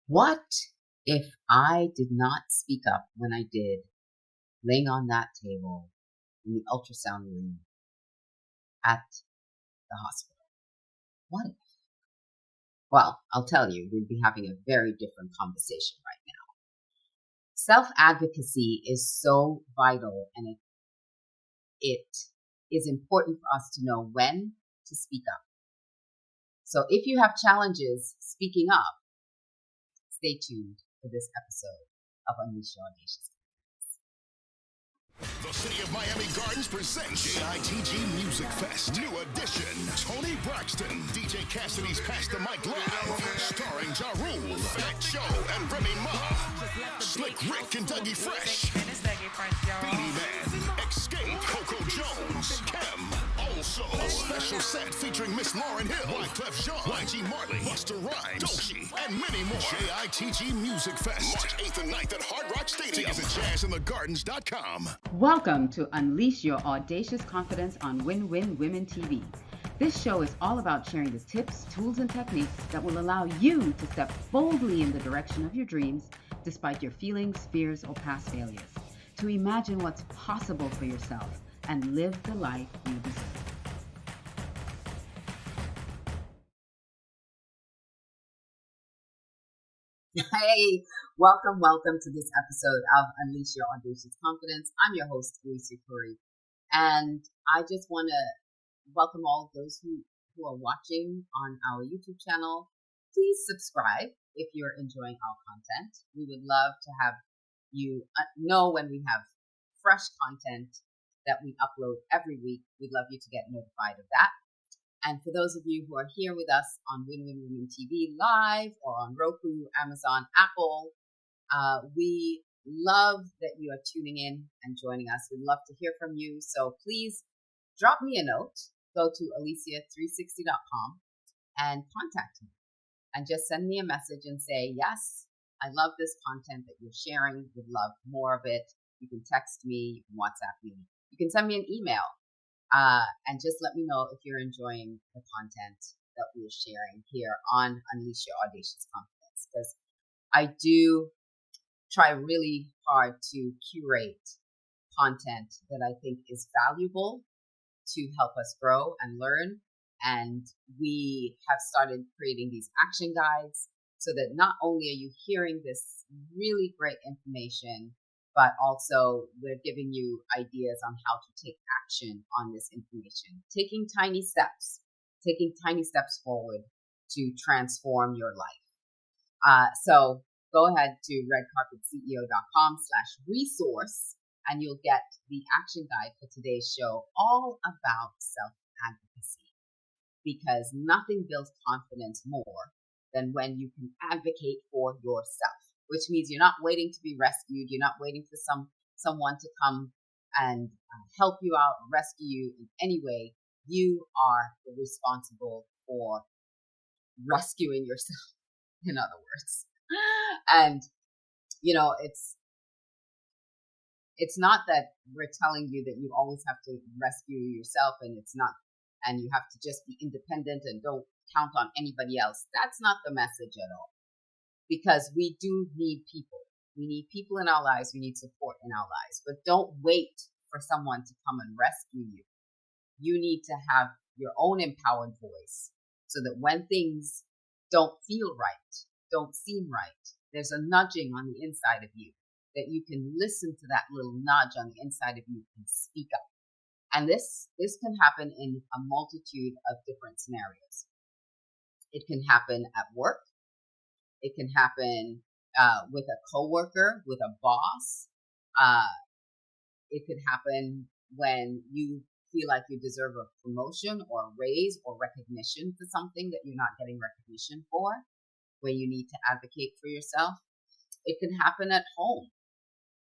What if I did not speak up when I did, laying on that table in the ultrasound room at the hospital? What if? Well, I'll tell you, we'd be having a very different conversation right now. Self-advocacy is so vital, and it is important for us to know when to speak up. So if you have challenges speaking up, stay tuned for this episode of Unleash Your Audacious Confidence. The City of Miami Gardens presents JITG Music Fest. New edition. Tony Braxton, DJ Cassidy's Pass the Mic Live, starring Ja Rule, Fat Joe, and Remy Ma. Slick Rick and Dougie Fresh. Beanie Man, Escape, Coco Jones, Kim. Also, a special set featuring Miss Lauryn Hill, Wyclef Jean, YG Marley, Busta Rhymes, Doechii, and many more. JITG Music Fest, March 8th and 9th at Hard Rock Stadium. Tickets at jazzinthegardens.com. Welcome to Unleash Your Audacious Confidence on Win-Win Women TV. This show is all about sharing the tips, tools, and techniques that will allow you to step boldly in the direction of your dreams despite your feelings, fears, or past failures. To imagine what's possible for yourself and live the life you deserve. Hey, welcome to this episode of Unleash Your Audacious Confidence. I'm your host, Alicia Couri, and I just want to welcome all of those who are watching on our YouTube channel. Please subscribe if you're enjoying our content. We would love to have you know when we have fresh content that we upload every week. We'd love you to get notified of that. And for those of you who are here with us on Win-Win Women TV live or on Roku, Amazon, Apple, we love that you are tuning in and joining us. We'd love to hear from you. So please drop me a note. Go to alicia360.com and contact me. And just send me a message and say, yes, I love this content that you're sharing. Would love more of it. You can text me, you can WhatsApp me. You can send me an email. And just let me know if you're enjoying the content that we're sharing here on Unleash Your Audacious Confidence, because I do try really hard to curate content that I think is valuable to help us grow and learn. And we have started creating these action guides so that not only are you hearing this really great information, but also we're giving you ideas on how to take action on this information, taking tiny steps forward to transform your life. So go ahead to redcarpetceo.com/resource and you'll get the action guide for today's show all about self-advocacy, because nothing builds confidence more than when you can advocate for yourself. Which means you're not waiting to be rescued. You're not waiting for someone to come and help you out, rescue you in any way. You are responsible for rescuing yourself, in other words. And, you know, it's not that we're telling you that you always have to rescue yourself and you have to just be independent and don't count on anybody else. That's not the message at all. Because we do need people. We need people in our lives. We need support in our lives. But don't wait for someone to come and rescue you. You need to have your own empowered voice so that when things don't feel right, don't seem right, there's a nudging on the inside of you that you can listen to that little nudge on the inside of you and speak up. And this can happen in a multitude of different scenarios. It can happen at work. It can happen with a coworker, with a boss. It could happen when you feel like you deserve a promotion or a raise or recognition for something that you're not getting recognition for, where you need to advocate for yourself. It can happen at home.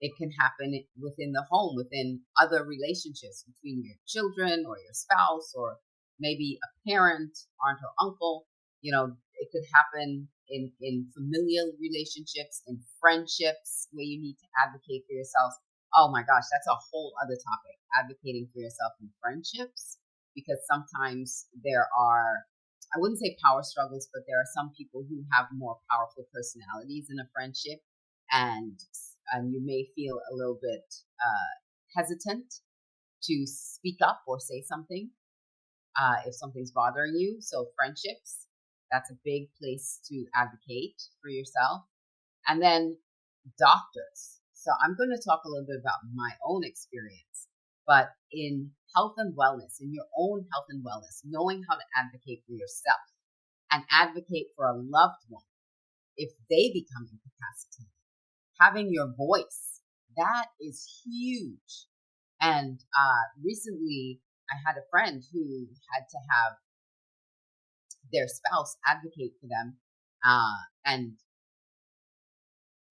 It can happen within the home, within other relationships between your children or your spouse or maybe a parent, aunt or uncle. You know, it could happen in familial relationships, in friendships where you need to advocate for yourselves. Oh my gosh, that's a whole other topic, advocating for yourself in friendships, because sometimes there are I wouldn't say power struggles, but there are some people who have more powerful personalities in a friendship, and you may feel a little bit hesitant to speak up or say something if something's bothering you. So friendships, that's a big place to advocate for yourself. And then doctors. So I'm going to talk a little bit about my own experience, but in health and wellness, in your own health and wellness, knowing how to advocate for yourself and advocate for a loved one if they become incapacitated. Having your voice, that is huge. And recently, I had a friend who had to have their spouse advocate for them. And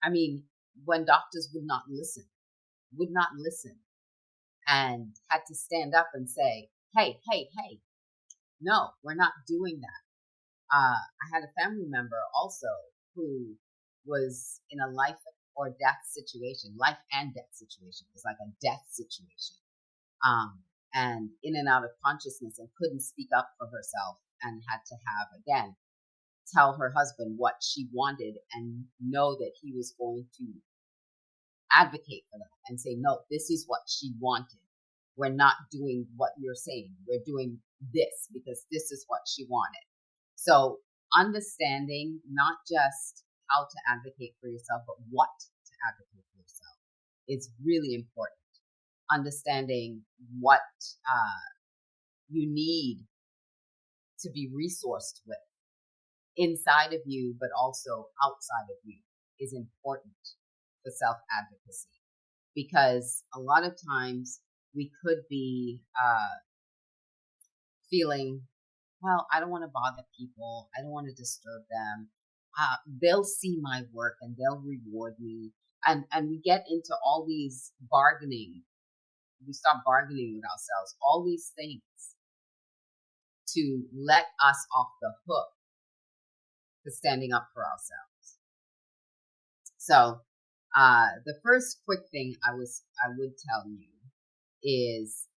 I mean, when doctors would not listen, and had to stand up and say, hey, no, we're not doing that. I had a family member also who was in a life or death situation, life and death situation. It was like a death situation. And in and out of consciousness, and couldn't speak up for herself, and had to have, again, tell her husband what she wanted and know that he was going to advocate for that and say, no, this is what she wanted. We're not doing what you're saying. We're doing this because this is what she wanted. So understanding not just how to advocate for yourself, but what to advocate for yourself is really important. Understanding what you need to be resourced with inside of you, but also outside of you, is important for self-advocacy. Because a lot of times we could be feeling, well, I don't want to bother people. I don't want to disturb them. They'll see my work and they'll reward me. And we get into all these bargaining. We start bargaining with ourselves, all these things to let us off the hook for standing up for ourselves. So the first quick thing I would tell you is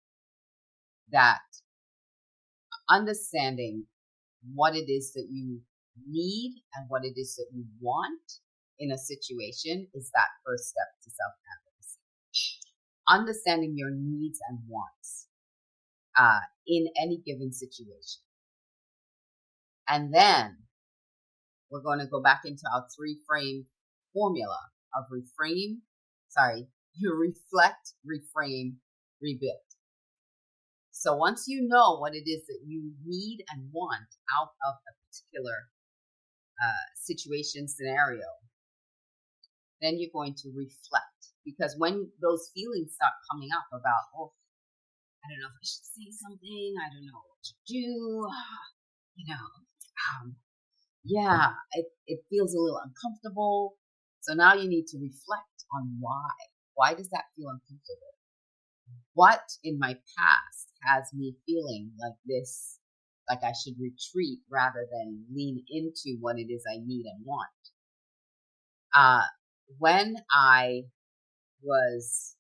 that understanding what it is that you need and what it is that you want in a situation is that first step to self-advocacy. Understanding your needs and wants in any given situation. And then we're going to go back into our 3-frame formula of reflect, reframe, rebuild. So once you know what it is that you need and want out of a particular situation, scenario, then you're going to reflect. Because when those feelings start coming up about, oh, I don't know if I should say something, I don't know what to do, yeah, it feels a little uncomfortable. So now you need to reflect on why. Why does that feel uncomfortable? What in my past has me feeling like this, like I should retreat rather than lean into what it is I need and want? When I was,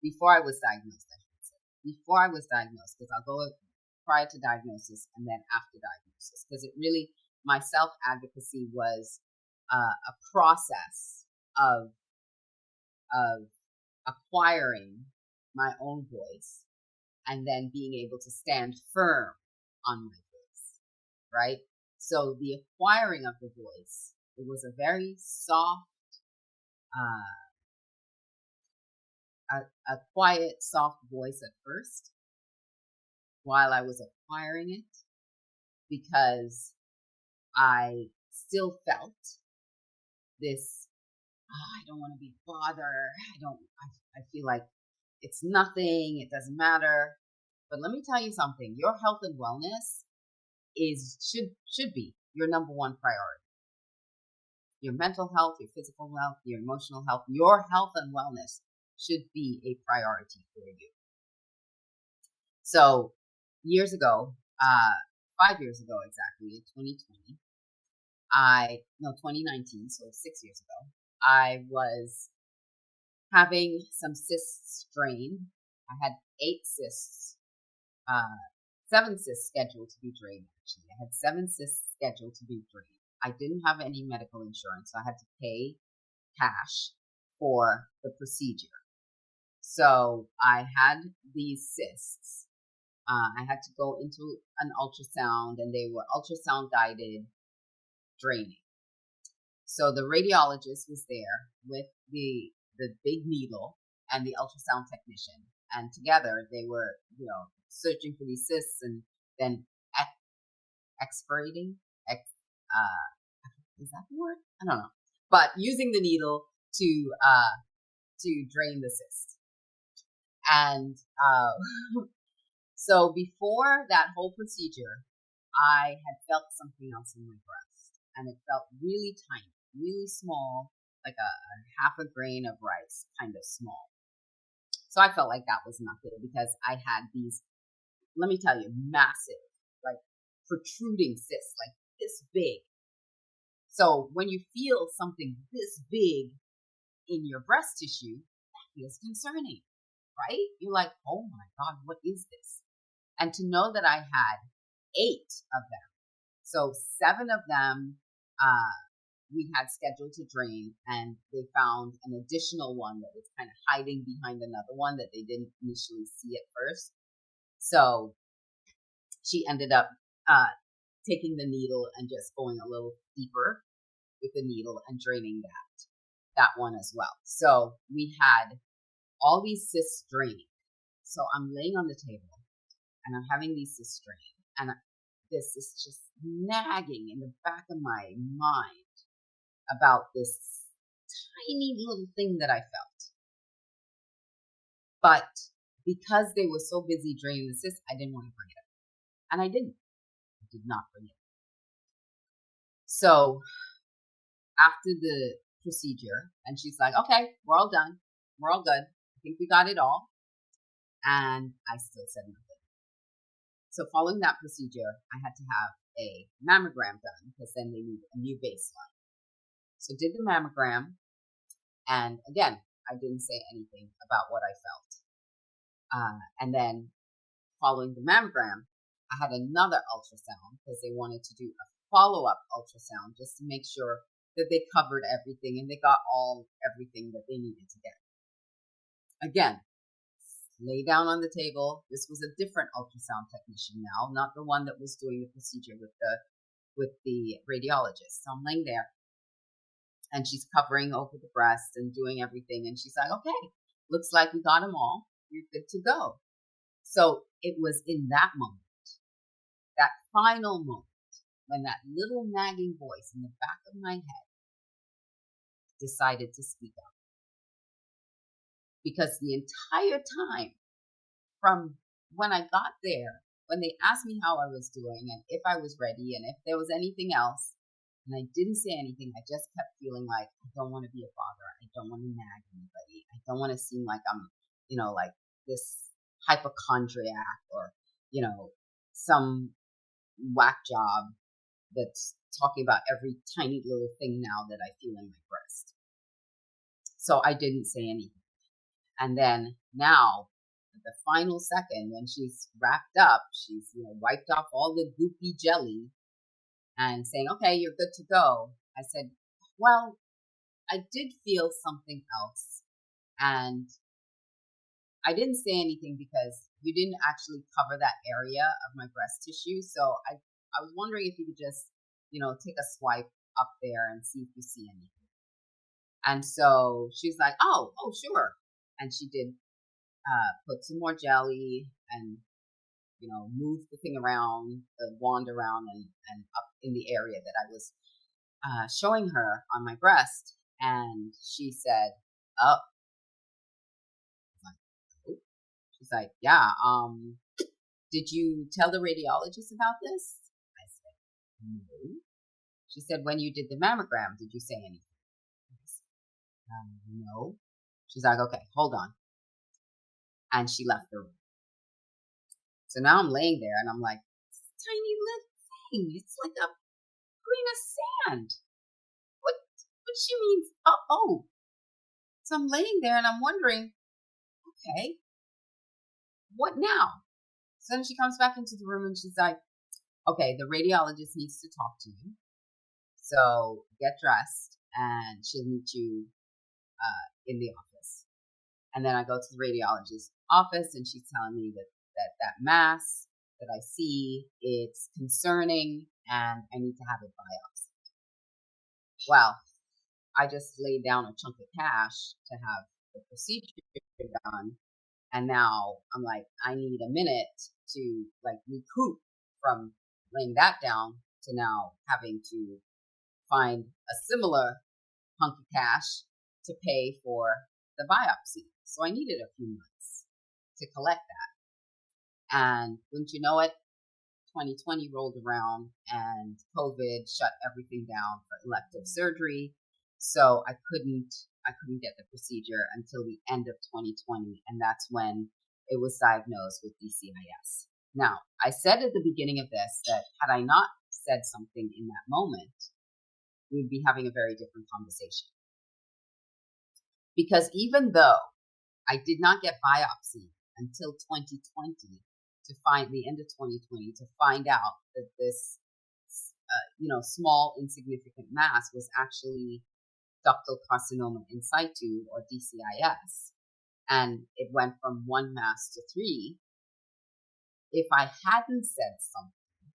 before I was diagnosed, I should say. Before I was diagnosed, because I'll go prior to diagnosis and then after diagnosis, because it really, my self-advocacy was a process of acquiring my own voice and then being able to stand firm on my voice, right? So the acquiring of the voice, it was a very soft, a quiet, soft voice at first while I was acquiring it, because I still felt this, I don't want to be bothered. I feel like it's nothing. It doesn't matter. But let me tell you something. Your health and wellness should be your number one priority. Your mental health, your physical health, your emotional health, your health and wellness should be a priority for you. So years ago, 5 years ago exactly, in 2020, 2019, so 6 years ago, I was having some cyst strain. I had 8 cysts 7 cysts scheduled to be drained, actually. I had 7 cysts scheduled to be drained. I didn't have any medical insurance, so I had to pay cash for the procedure. So I had these cysts. I had to go into an ultrasound, and they were ultrasound guided draining. So the radiologist was there with the big needle and the ultrasound technician, and together they were, searching for these cysts and then expirating. Is that the word? I don't know. But using the needle to drain the cyst. And so before that whole procedure, I had felt something else in my breast, and it felt really tiny, really small, like a half a grain of rice, kind of small. So I felt like that was nothing because I had these, let me tell you, massive, like protruding cysts, like this big. So when you feel something this big in your breast tissue, that feels concerning, right? You're like, oh my God, what is this? And to know that I had 8 of them. So 7 of them we had scheduled to drain, and they found an additional one that was kind of hiding behind another one that they didn't initially see at first. So she ended up taking the needle and just going a little deeper with the needle and draining that one as well. So we had all these cysts drained. So I'm laying on the table and I'm having these cysts drained, and this is just nagging in the back of my mind about this tiny little thing that I felt. But because they were so busy draining the cysts, I didn't want to bring it up. And I didn't. I did not bring it up. So after the procedure, and she's like, okay, we're all done. We're all good. I think we got it all. And I still said nothing. So following that procedure, I had to have a mammogram done because then they need a new baseline. So did the mammogram, and again, I didn't say anything about what I felt. And then following the mammogram, I had another ultrasound because they wanted to do a follow-up ultrasound just to make sure that they covered everything and they got everything that they needed to get. Again, lay down on the table. This was a different ultrasound technician now, not the one that was doing the procedure with the radiologist. So I'm laying there, and she's covering over the breast and doing everything. And she's like, okay, looks like we got them all. You're good to go. So it was in that moment, that final moment, when that little nagging voice in the back of my head decided to speak up. Because the entire time from when I got there, when they asked me how I was doing and if I was ready and if there was anything else, and I didn't say anything, I just kept feeling like I don't want to be a bother. I don't want to nag anybody. I don't want to seem like I'm, like this hypochondriac or, some whack job that's talking about every tiny little thing now that I feel in my breast. So I didn't say anything. And then now, at the final second, when she's wrapped up, she's, wiped off all the goopy jelly and saying, okay, you're good to go. I said, well, I did feel something else. And I didn't say anything because you didn't actually cover that area of my breast tissue. So I was wondering if you could just, take a swipe up there and see if you see anything. And so she's like, oh, sure. And she did put some more jelly and, move the thing around, the wand around and up in the area that I was showing her on my breast. And she said, oh. She's like, yeah, did you tell the radiologist about this? I said, no. She said, when you did the mammogram, did you say anything? I said, no. She's like, okay, hold on. And she left the room. So now I'm laying there and I'm like, it's a tiny little thing. It's like a grain of sand. What she means? Oh. So I'm laying there and I'm wondering, okay, what now? So then she comes back into the room and she's like, okay, the radiologist needs to talk to you. So get dressed and she'll meet you in the office. And then I go to the radiologist's office and she's telling me that mass that I see, it's concerning and I need to have it biopsied. Well, I just laid down a chunk of cash to have the procedure done. And now I'm like, I need a minute to like recoup from laying that down to now having to find a similar hunk of cash to pay for the biopsy. So I needed a few months to collect that. And wouldn't you know it, 2020 rolled around and COVID shut everything down for elective surgery. So I couldn't get the procedure until the end of 2020. And that's when it was diagnosed with DCIS. Now, I said at the beginning of this that had I not said something in that moment, we'd be having a very different conversation. Because even though I did not get biopsy until 2020, to find the end of 2020, to find out that this, small insignificant mass was actually ductal carcinoma in situ, or DCIS, and it went from 1 mass to 3. If I hadn't said something,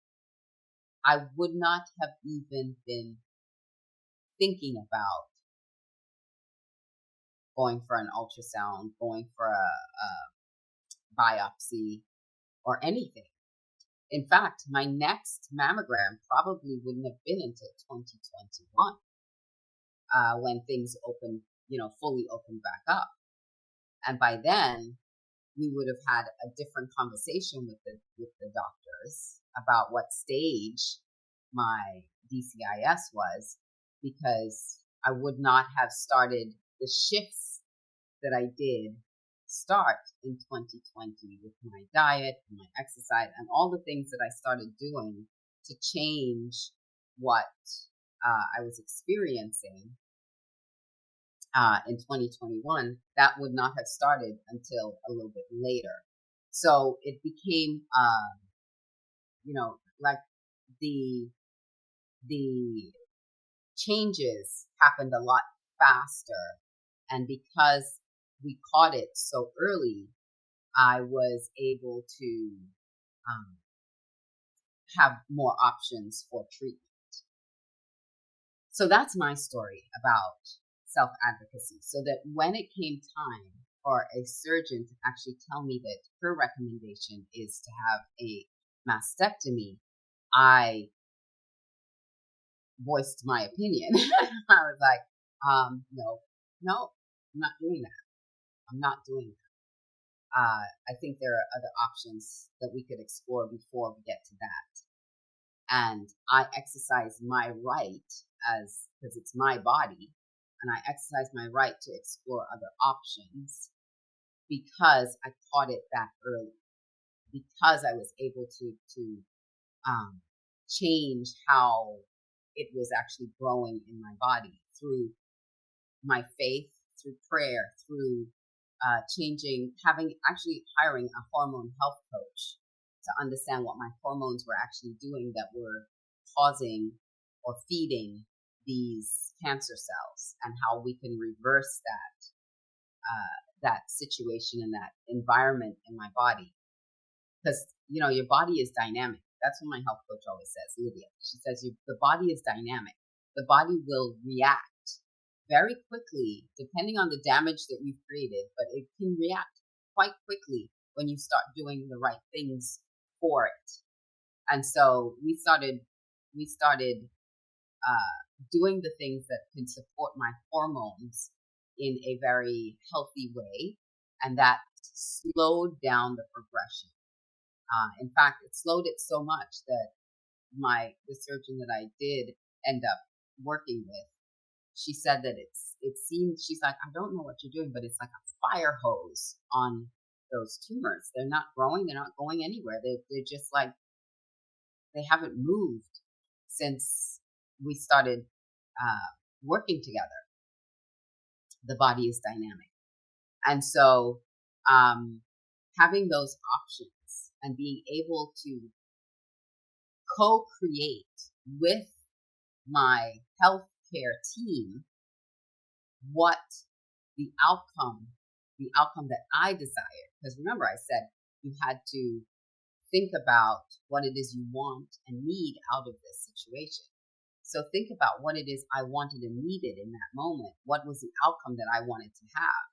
I would not have even been thinking about going for an ultrasound, going for a biopsy, or anything. In fact, my next mammogram probably wouldn't have been until 2021, when things opened, fully opened back up. And by then, we would have had a different conversation with the doctors about what stage my DCIS was, because I would not have started the shifts that I did start in 2020 with my diet and my exercise and all the things that I started doing to change what I was experiencing in 2021. That would not have started until a little bit later. So it became, like the changes happened a lot faster. And because we caught it so early, I was able to have more options for treatment. So that's my story about self-advocacy. So that when it came time for a surgeon to actually tell me that her recommendation is to have a mastectomy, I voiced my opinion. I was like, no, I'm not doing that. I'm not doing that. I think there are other options that we could explore before we get to that. And I exercise my right because it's my body, and I exercise my right to explore other options because I caught it that early, because I was able to change how it was actually growing in my body through my faith, through prayer, through hiring a hormone health coach to understand what my hormones were actually doing that were causing or feeding these cancer cells, and how we can reverse that situation and that environment in my body. Because, your body is dynamic. That's what my health coach always says, Lydia. She says, the body is dynamic. The body will react very quickly, depending on the damage that you've created, but it can react quite quickly when you start doing the right things for it. And so we started doing the things that can support my hormones in a very healthy way, and that slowed down the progression. In fact, it slowed it so much that the surgeon that I did end up working with, she said that it seems, she's like, I don't know what you're doing, but it's like a fire hose on those tumors. They're not growing. They're not going anywhere. They're just like, they haven't moved since we started working together. The body is dynamic. And so having those options and being able to co-create with my healthcare team what the outcome that I desire. Because remember, I said you had to think about what it is you want and need out of this situation. So think about what it is I wanted and needed in that moment. What was the outcome that I wanted to have?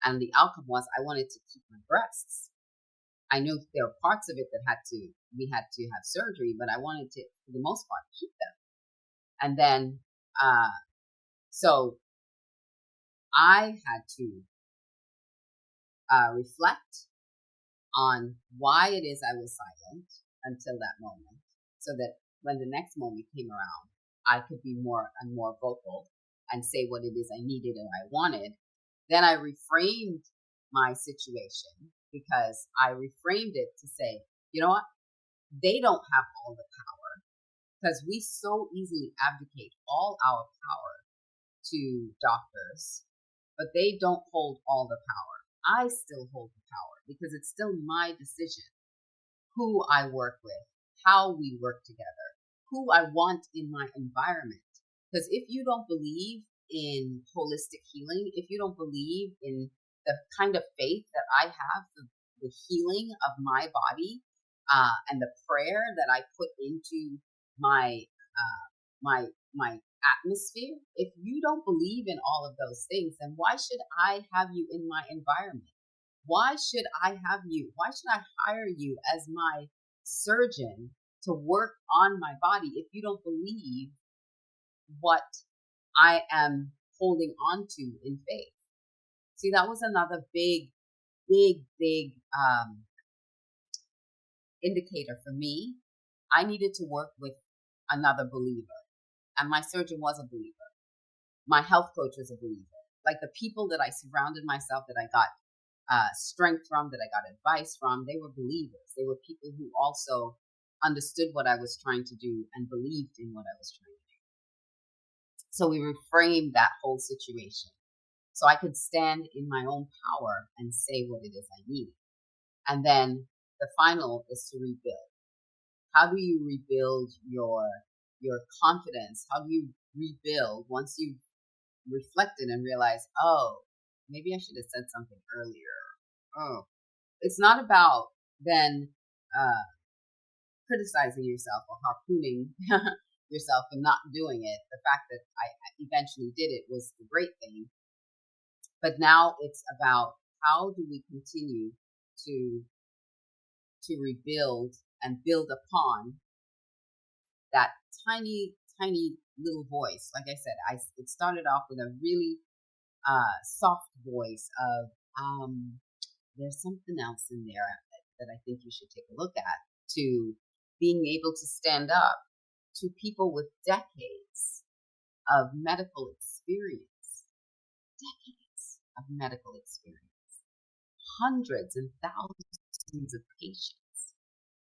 And the outcome was I wanted to keep my breasts. I knew there were parts of it that we had to have surgery, but I wanted to, for the most part, keep them. And then, so I had to reflect on why it is I was silent until that moment, so that when the next moment came around, I could be more and more vocal and say what it is I needed and I wanted. Then I reframed my situation, because I reframed it to say, you know what? They don't have all the power, because we so easily abdicate all our power to doctors, but they don't hold all the power. I still hold the power, because it's still my decision who I work with, how we work together, who I want in my environment. Because if you don't believe in holistic healing, if you don't believe in the kind of faith that I have for the healing of my body, and the prayer that I put into my my atmosphere, if you don't believe in all of those things, then why should I have you in my environment? Why should I have you? Why should I hire you as my surgeon to work on my body if you don't believe what I am holding on to in faith? See, that was another big indicator for me. I needed to work with another believer, and my surgeon was a believer. My health coach was a believer. Like the people that I surrounded myself, that I got strength from, that I got advice from, they were believers. They were people who also understood what I was trying to do and believed in what I was trying to do. So we reframed that whole situation, so I could stand in my own power and say what it is I needed. And then the final is to rebuild. How do you rebuild your confidence? How do you rebuild once you've reflected and realized, oh, maybe I should have said something earlier. Oh, it's not about then criticizing yourself or harpooning yourself and not doing it. The fact that I eventually did it was the great thing. But now it's about how do we continue to rebuild and build upon that tiny little voice. Like I said, it started off with a really soft voice of there's something else in there that I think you should take a look at, to being able to stand up to people with decades of medical experience, hundreds and thousands of patients,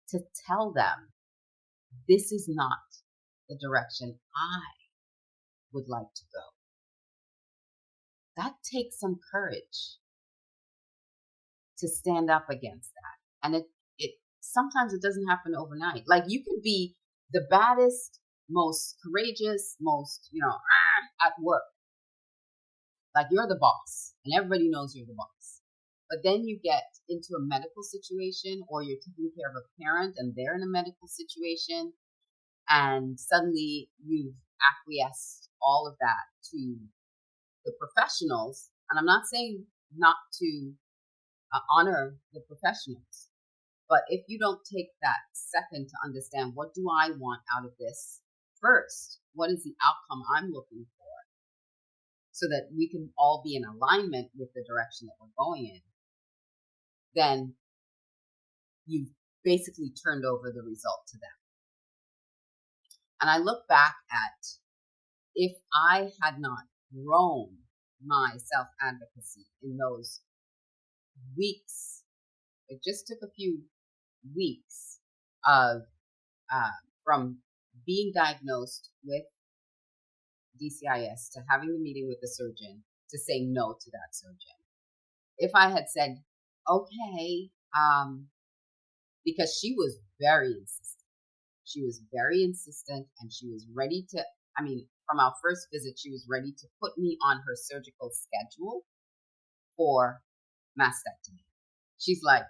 to tell them this is not the direction I would like to go. That takes some courage to stand up against that. And it sometimes it doesn't happen overnight. Like you could be the baddest, most courageous, most, at work. Like you're the boss and everybody knows you're the boss. But then you get into a medical situation, or you're taking care of a parent and they're in a medical situation, and suddenly you've acquiesced all of that to the professionals. And I'm not saying not to honor the professionals, but if you don't take that second to understand, what do I want out of this first? What is the outcome I'm looking for? So that we can all be in alignment with the direction that we're going in, then you've basically turned over the result to them. And I look back at, if I had not grown my self-advocacy in those weeks, it just took a few weeks of from being diagnosed with DCIS to having the meeting with the surgeon to saying no to that surgeon. If I had said, okay, because she was very insistent. She was very insistent, and she was ready to, from our first visit, she was ready to put me on her surgical schedule for mastectomy. She's like,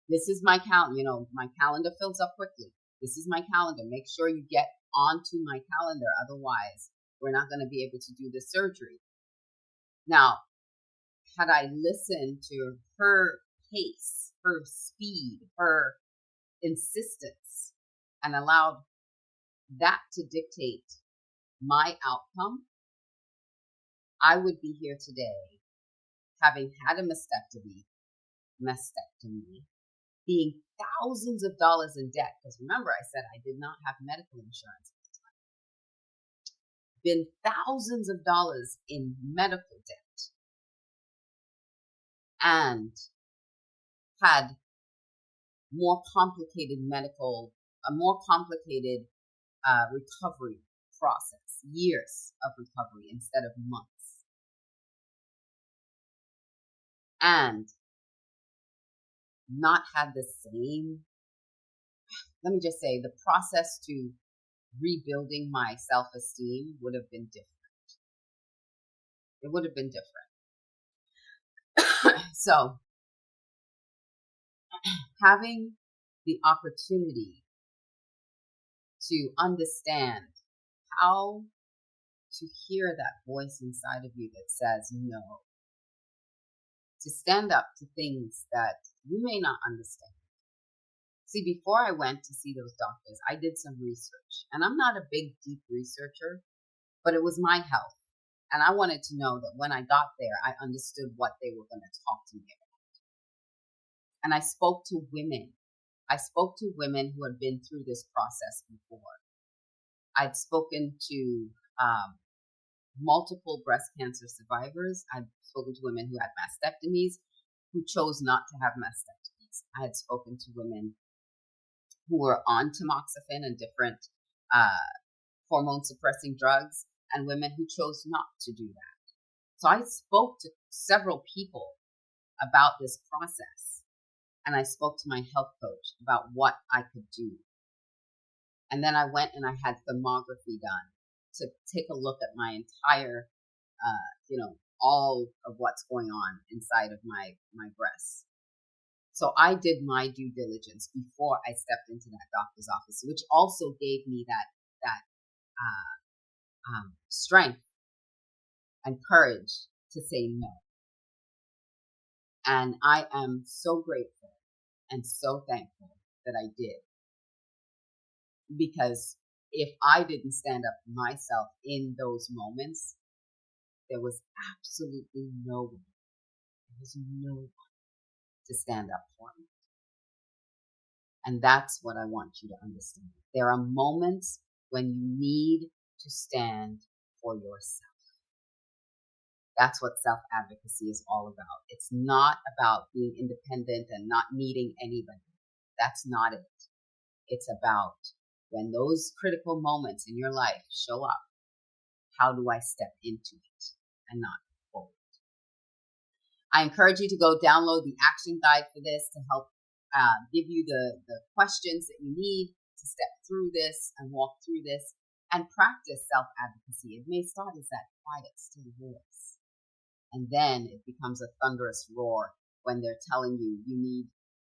this is my calendar, my calendar fills up quickly. This is my calendar. Make sure you get onto my calendar. Otherwise, we're not going to be able to do the surgery. Now, had I listened to her pace, her speed, her insistence, and allowed that to dictate my outcome, I would be here today having had a mastectomy, being thousands of dollars in debt. Because remember, I said I did not have medical insurance at the time. Been thousands of dollars in medical debt, and had a more complicated recovery process, years of recovery instead of months. And not had the same, let me just say, the process to rebuilding my self-esteem would have been different. It would have been different. So, having the opportunity to understand how to hear that voice inside of you that says no, to stand up to things that you may not understand. See, before I went to see those doctors, I did some research, and I'm not a big, deep researcher, but it was my health. And I wanted to know that when I got there, I understood what they were going to talk to me about. And I spoke to women. I spoke to women who had been through this process before. I'd spoken to multiple breast cancer survivors. I'd spoken to women who had mastectomies, who chose not to have mastectomies. I had spoken to women who were on tamoxifen and different hormone-suppressing drugs, and women who chose not to do that. So I spoke to several people about this process, and I spoke to my health coach about what I could do. And then I went and I had thermography done to take a look at my entire, all of what's going on inside of my breasts. So I did my due diligence before I stepped into that doctor's office, which also gave me that strength and courage to say no. And I am so grateful and so thankful that I did. Because if I didn't stand up for myself in those moments, there was absolutely no one. There was no one to stand up for me. And that's what I want you to understand. There are moments when you need to stand for yourself. That's what self-advocacy is all about. It's not about being independent and not needing anybody. That's not it. It's about when those critical moments in your life show up, how do I step into it and not forward? I encourage you to go download the action guide for this to help give you the questions that you need to step through this and walk through this and practice self-advocacy. It may start as that quiet, still voice. And then it becomes a thunderous roar when they're telling you,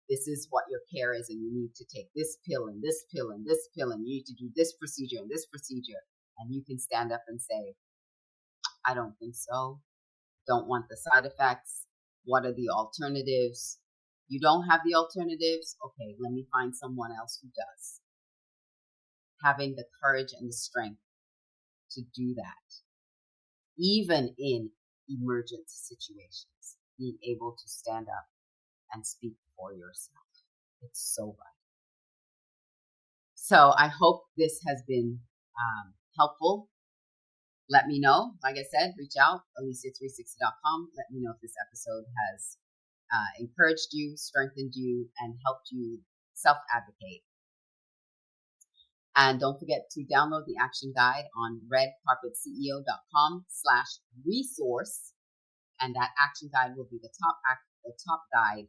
this is what your care is, and you need to take this pill and this pill and this pill, and you need to do this procedure and this procedure. And you can stand up and say, I don't think so. Don't want the side effects. What are the alternatives? You don't have the alternatives? Okay, let me find someone else who does. Having the courage and the strength to do that, even in emergent situations, being able to stand up and speak for yourself. It's so vital. So I hope this has been helpful. Let me know. Like I said, reach out, alicia360.com. Let me know if this episode has encouraged you, strengthened you, and helped you self-advocate. And don't forget to download the action guide on redcarpetceo.com/resource. And that action guide will be the top guide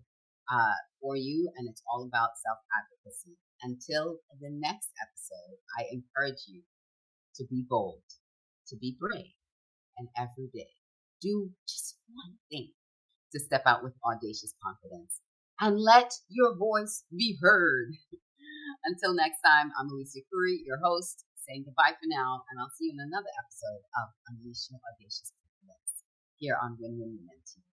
for you, and it's all about self-advocacy. Until the next episode, I encourage you to be bold, to be brave, and every day do just one thing to step out with audacious confidence and let your voice be heard. Until next time, I'm Alicia Couri, your host, saying goodbye for now, and I'll see you in another episode of Unleash Your Audacious Confidence here on Win Win Women TV.